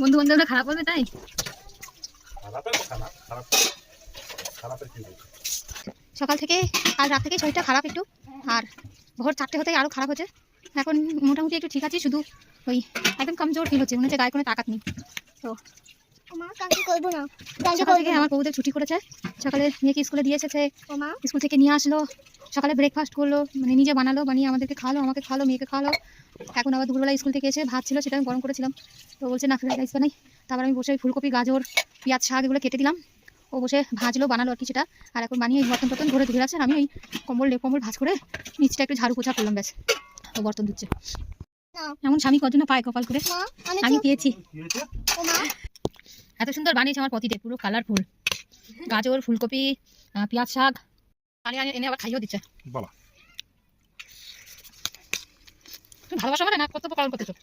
বন্ধু বান্ধবরা খারাপ বলবে তাই সকাল থেকে আর রাত থেকে শরীরটা খারাপ একটু, আর ভোর 4টে হতেই আরো খারাপ হচ্ছে। এখন মোটামুটি একটু ঠিক আছে, শুধু ওই একদম কমজোর ফিল হচ্ছে, মনে হচ্ছে গায়ে কোনো তাকাত নেই। তো সকাল থেকে আমার বউদের ছুটি করেছে, সকালে মেয়েকে স্কুলে দিয়ে এসেছে, স্কুল থেকে নিয়ে আসলো, সকালে ব্রেকফাস্ট করলো, মানে নিজে বানালো, বানিয়ে আমাদেরকে খাওয়ালো, আমাকে খাওয়ালো, মেয়েকে খাওয়ালো। এখন আবার দুপুরবেলা স্কুল থেকে এসে ভাত ছিল, সেটা আমি গরম করেছিলাম। তো বলছে না ফ্রাইড রাইস বানাই, তারপর আমি বসে ফুলকপি, গাজর, পেঁয়াজ, শাক এগুলো কেটে দিলাম, ও বসে ভাজলো, বানালো আর কি সেটা। আর এখন বানিয়ে বর্তন টর্তন ঘরে ধুয়ে আছে, আর আমি ওই কম্বল ভাজ করে নিচটা একটু ঝাড়ু পোছা করলাম, ব্যাস। ও বর্তন ধুচ্ছে। এমন স্বামী কজন পায় কপাল করে, আমি পেয়েছি। এত সুন্দর বানিয়েছে আমার পতিতে, পুরো কালারফুল, গাজর, ফুলকপি, পেঁয়াজ, শাক পানি এনে আবার খাইয়েও দিচ্ছে। বাবা তুমি ভালোবাসা মানে না কর্তব্য পালন করতেছো।